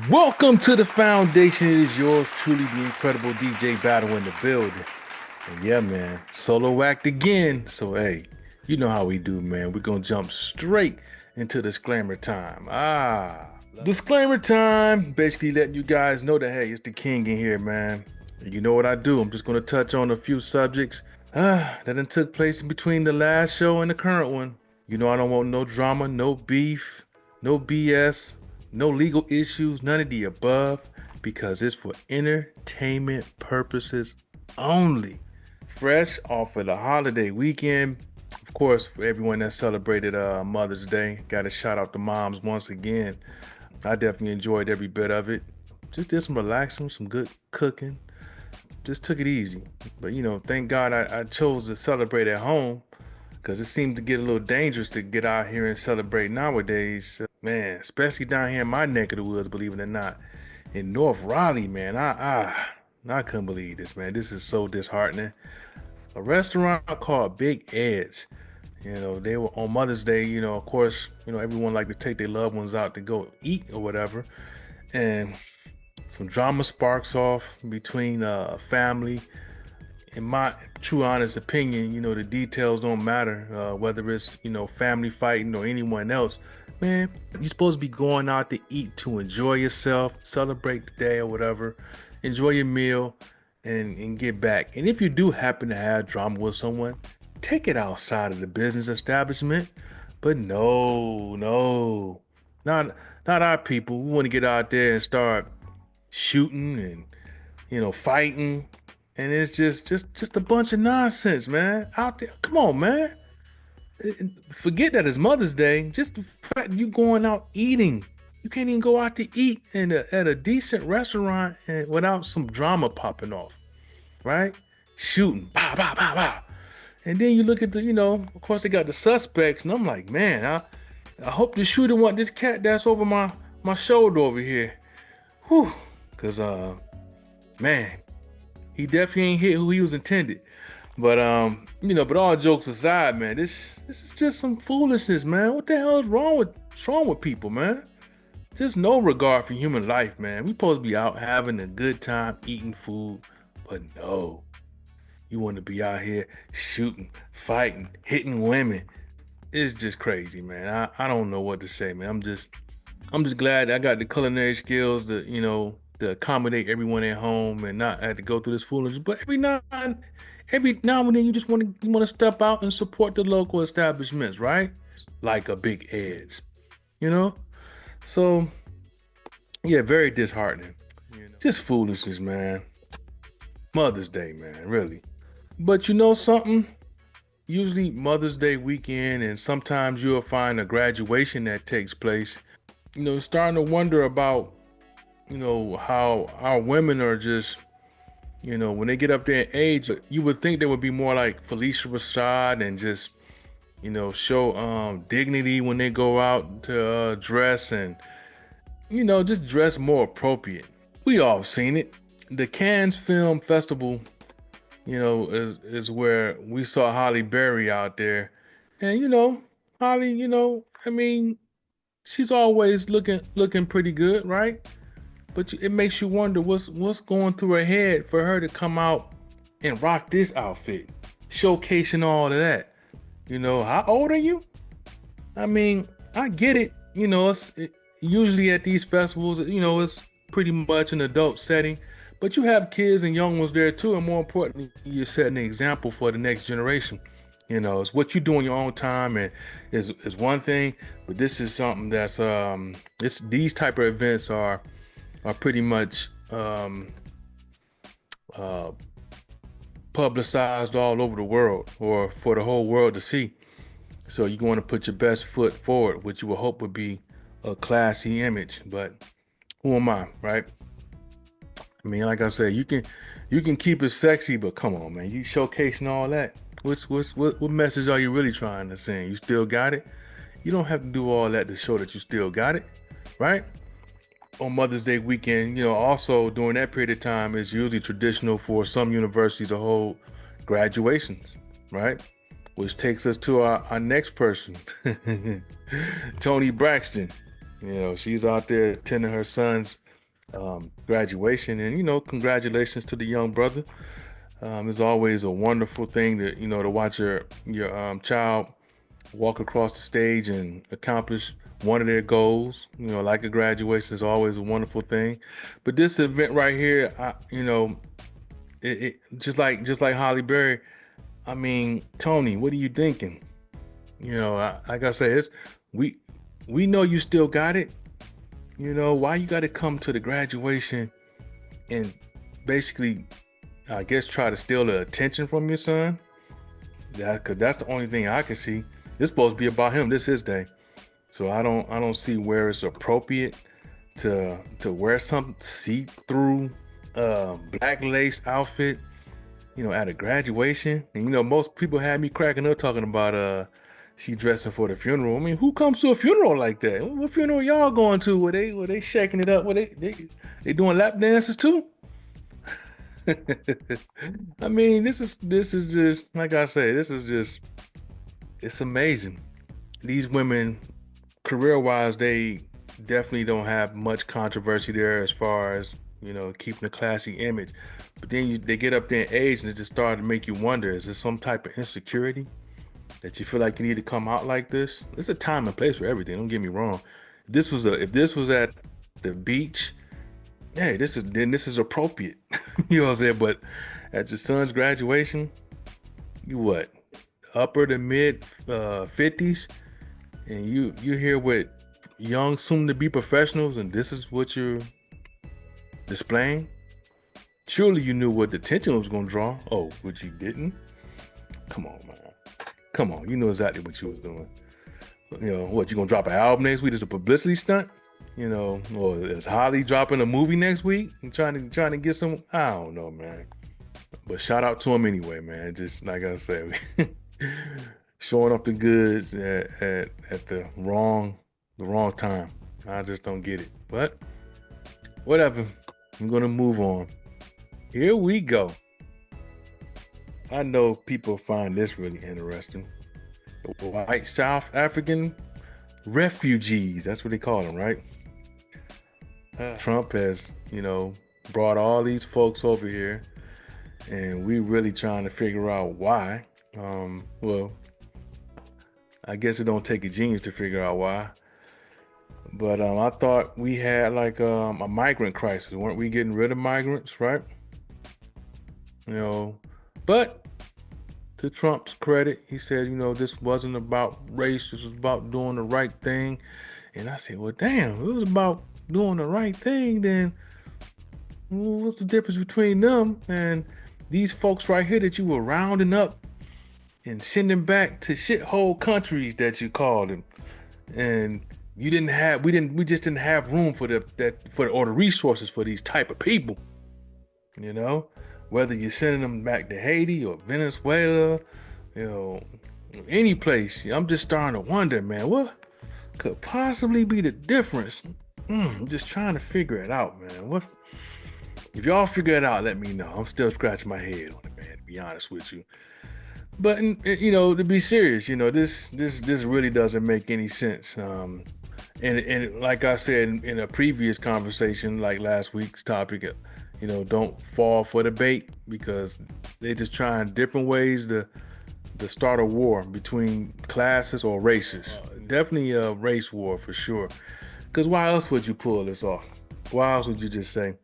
Welcome to the foundation. It is yours truly, the incredible DJ Battle in the building. And yeah, man, solo act again. So hey, you know how we do, man. We're gonna jump straight into disclaimer time. Disclaimer time. Basically letting you guys know that hey, it's the king in here, man. And you know what I do. I'm just gonna touch on a few subjects that done took place in between the last show and the current one. You know I don't want no drama, no beef, no BS, no legal issues, none of the above, because it's for entertainment purposes only. Fresh off of the holiday weekend, of course, for everyone that celebrated Mother's Day, got to shout out the moms once again. I definitely enjoyed every bit of it. Just did some relaxing, some good cooking. Just took it easy. But thank God I chose to celebrate at home because it seems to get a little dangerous to get out here and celebrate nowadays. Man, especially down here in my neck of the woods, believe it or not. In North Raleigh, man, I couldn't believe this, man. This is so disheartening. A restaurant called Big Edge. They were on Mother's Day, of course, everyone like to take their loved ones out to go eat or whatever. And some drama sparks off between family. In my true honest opinion, the details don't matter, whether it's, family fighting or anyone else. Man, you're supposed to be going out to eat to enjoy yourself, celebrate the day or whatever, enjoy your meal and get back. And if you do happen to have drama with someone, take it outside of the business establishment. But no, not our people. We want to get out there and start shooting and, fighting. And it's just a bunch of nonsense, man. Out there. Come on, man. Forget that it's Mother's Day. Just the fact you going out eating. You can't even go out to eat at a decent restaurant and without some drama popping off, right? Shooting, pow, pow, pow, pow. And then you look at the, of course they got the suspects, and I'm like, man, I hope the shooter want this cat that's over my shoulder over here. Whew. Cause man, he definitely ain't hit who he was intended. But but all jokes aside, man, this is just some foolishness, man. What the hell is wrong with people, man? There's no regard for human life, man. We supposed to be out having a good time, eating food, but no. You want to be out here shooting, fighting, hitting women. It's just crazy, man. I don't know what to say, man. I'm just glad I got the culinary skills to accommodate everyone at home and not have to go through this foolishness. But every now and then you want to step out and support the local establishments, right? Like a Big Edge, you know? So yeah, very disheartening. Just foolishness, man. Mother's Day, man, really. But you know something? Usually Mother's Day weekend and sometimes you'll find a graduation that takes place. Starting to wonder about, how our women are just, when they get up there in age, you would think they would be more like Felicia Rashad and just, show dignity when they go out to dress and, just dress more appropriate. We all seen it. The Cannes Film Festival, is where we saw Halle Berry out there. And, Holly, I mean, she's always looking pretty good, right? But it makes you wonder what's going through her head for her to come out and rock this outfit, showcasing all of that. How old are you? I mean, I get it. Usually at these festivals, it's pretty much an adult setting, but you have kids and young ones there too. And more importantly, you're setting an example for the next generation. It's what you do in your own time, and is one thing, but this is something that's these type of events are pretty much publicized all over the world or for the whole world to see. So you want to put your best foot forward, which you would hope would be a classy image. But who am I, right? I mean, like I said, you can keep it sexy, but come on, man, you showcasing all that. What message are you really trying to send? You still got it? You don't have to do all that to show that you still got it, right? On Mother's Day weekend, also during that period of time, it's usually traditional for some universities to hold graduations, right? which takes us to our next person, Toni Braxton. You know, she's out there attending her son's graduation, and you know, congratulations to the young brother. It's always a wonderful thing to to watch your child walk across the stage and accomplish one of their goals. You know, like a graduation is always a wonderful thing. But this event right here, it just like Holly Berry. I mean, Toni, what are you thinking? You know, like I said, we we know you still got it. You know, why you got to come to the graduation and basically, I guess, try to steal the attention from your son? Because that's the only thing I can see. It's supposed to be about him. This is his day. So I don't see where it's appropriate to wear some see-through black lace outfit, you know, at a graduation. And you know, most people had me cracking up talking about she dressing for the funeral. I mean, who comes to a funeral like that? What funeral y'all going to? Were they shaking it up? Were they doing lap dances too? I mean, this is just like I say, this is just it's amazing. These women, career-wise, they definitely don't have much controversy there as far as keeping a classy image. But then they get up there in age, and it just started to make you wonder: is there some type of insecurity that you feel like you need to come out like this? There's a time and place for everything. Don't get me wrong. If this was at the beach, hey, this is appropriate. You know what I'm saying? But at your son's graduation, you what? Upper to mid 50s, and you're here with young soon to be professionals, and this is what you're displaying? Surely you knew what the attention was going to draw. Oh, but you didn't? Come on, man. Come on. You know exactly what you was doing. You know, what, you going to drop an album next week? Is a publicity stunt? You know, or is Holly dropping a movie next week and trying to get some? I don't know, man. But shout out to him anyway, man. Just like I said, showing up the goods at the wrong time. I just don't get it. But whatever. I'm gonna move on. Here we go. I know people find this really interesting. The white South African refugees. That's what they call them, right? Trump has, brought all these folks over here, and we really trying to figure out why. Well, I guess it don't take a genius to figure out why. But I thought we had like a migrant crisis. Weren't we getting rid of migrants, right? But to Trump's credit, he said, this wasn't about race. This was about doing the right thing. And I said, well, damn, if it was about doing the right thing, then what's the difference between them and these folks right here that you were rounding up and sending back to shithole countries that you called them? And we just didn't have room for the resources for these type of people. Whether you're sending them back to Haiti or Venezuela, any place. I'm just starting to wonder, man, what could possibly be the difference? I'm just trying to figure it out, man. What if y'all figure it out? Let me know. I'm still scratching my head on it, man, to be honest with you. But to be serious, this really doesn't make any sense. And like I said in a previous conversation, like last week's topic, don't fall for the bait, because they're just trying different ways to start a war between classes or races. Definitely a race war for sure. Because why else would you pull this off? Why else would you just say,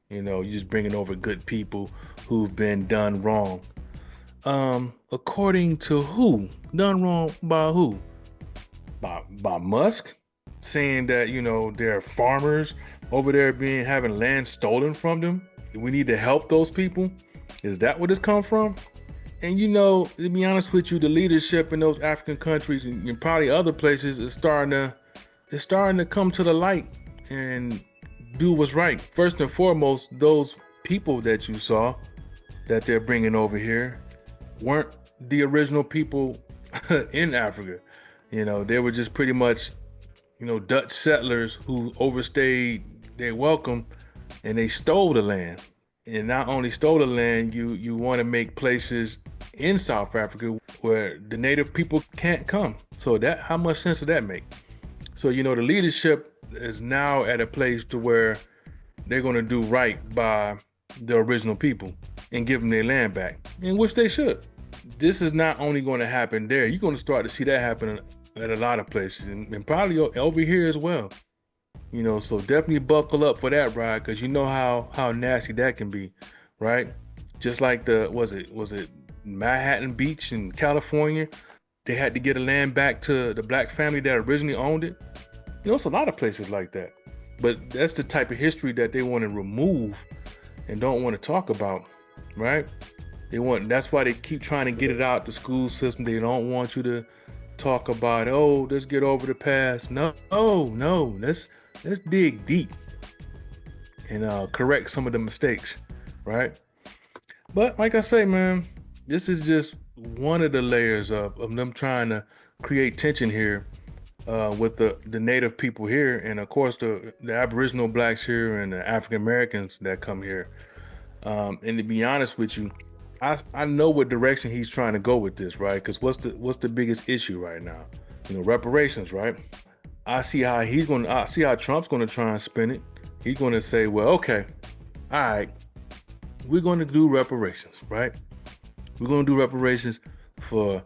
you're just bringing over good people who've been done wrong? According to who? Done wrong by who? By Musk? Saying that, there are farmers over there having land stolen from them. We need to help those people. Is that where this come from? And to be honest with you, the leadership in those African countries and probably other places is starting to come to the light and do what's right. First and foremost, those people that you saw that they're bringing over here weren't the original people in Africa. They were just pretty much, Dutch settlers who overstayed their welcome, and they stole the land. And not only stole the land, you want to make places in South Africa where the native people can't come. So that, how much sense does that make? So, the leadership is now at a place to where they're going to do right by the original people and give them their land back, in which they should. This is not only going to happen there. You're going to start to see that happen at a lot of places, and probably over here as well. So definitely buckle up for that ride, because you know how nasty that can be, right? Just like was it Manhattan Beach in California? They had to get the land back to the black family that originally owned it. It's a lot of places like that. But that's the type of history that they want to remove and don't want to talk about, right? That's why they keep trying to get it out the school system. They don't want you to talk about, oh, let's get over the past. No, let's dig deep and correct some of the mistakes, right? But like I say, man, this is just one of the layers of them trying to create tension here with the native people here, and of course the Aboriginal blacks here and the African Americans that come here. And to be honest with you, I know what direction he's trying to go with this, right? Because what's the biggest issue right now? Reparations, right? I see how Trump's going to try and spin it. He's going to say, well, okay, all right, we're going to do reparations, right? We're going to do reparations for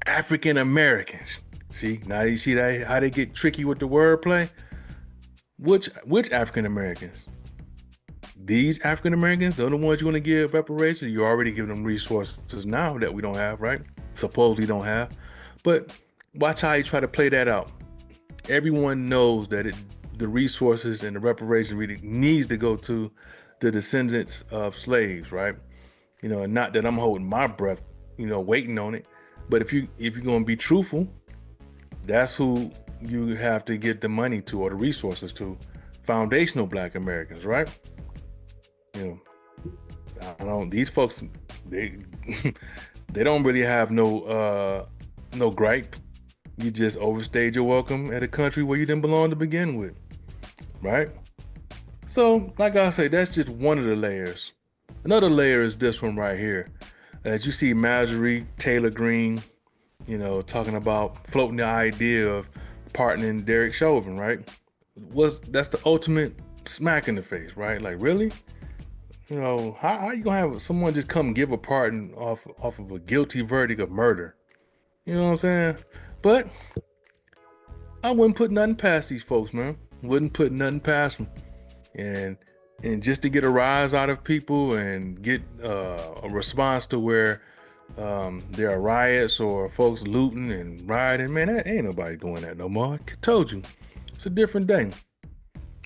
African Americans. See, now you see that how they get tricky with the wordplay? Which African Americans? These African Americans, they're the ones you want to give reparations. You already give them resources now that we don't have, right? Supposedly don't have. But watch how you try to play that out. Everyone knows that the resources and the reparations really needs to go to the descendants of slaves, right? And not that I'm holding my breath, waiting on it. But if you're going to be truthful, that's who you have to get the money to, or the resources to. Foundational black Americans, right? These folks, they they don't really have no gripe. You just overstayed your welcome at a country where you didn't belong to begin with, right? So, like I say, that's just one of the layers. Another layer is this one right here. As you see Marjorie Taylor Greene, talking about floating the idea of pardoning Derek Chauvin, right? That's the ultimate smack in the face, right? Like, really? How you gonna have someone just come give a pardon off of a guilty verdict of murder? You know what I'm saying? But I wouldn't put nothing past these folks, man. Wouldn't put nothing past them. And just to get a rise out of people and get a response to where there are riots or folks looting and rioting, man, that ain't nobody doing that no more. I told you, it's a different day.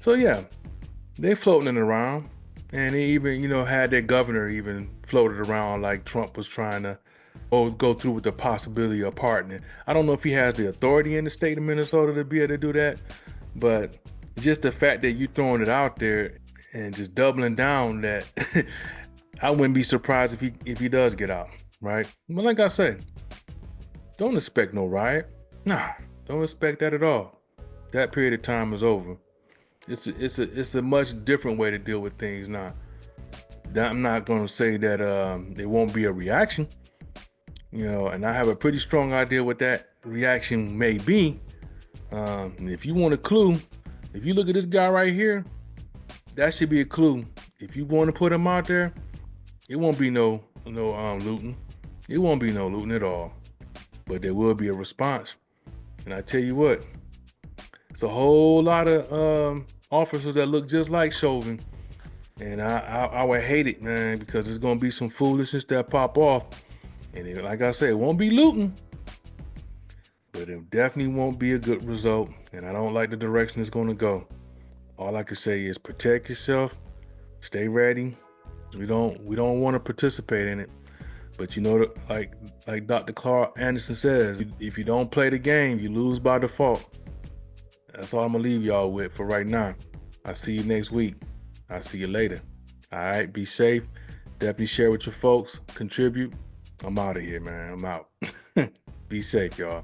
So yeah, they floating it around, and they even, had their governor even floated around like Trump was trying to go through with the possibility of pardoning. I don't know if he has the authority in the state of Minnesota to be able to do that, but just the fact that you throwing it out there and just doubling down that, I wouldn't be surprised if he does get out, right? But like I said, don't expect no riot. Nah, don't expect that at all. That period of time is over. It's a much different way to deal with things now. I'm not going to say that there won't be a reaction, and I have a pretty strong idea what that reaction may be. If you want a clue, if you look at this guy right here, that should be a clue. If you want to put him out there, it won't be no looting. It won't be no looting at all. But there will be a response. And I tell you what, it's a whole lot of officers that look just like Chauvin. And I would hate it, man, because there's going to be some foolishness that pop off. And like I said, it won't be looting, but it definitely won't be a good result. And I don't like the direction it's going to go. All I can say is protect yourself, stay ready. We don't want to participate in it. But like Dr. Clark Anderson says, if you don't play the game, you lose by default. That's all I'm going to leave y'all with for right now. I'll see you next week. I'll see you later. All right, be safe. Definitely share with your folks. Contribute. I'm out of here, man. I'm out. Be safe, y'all.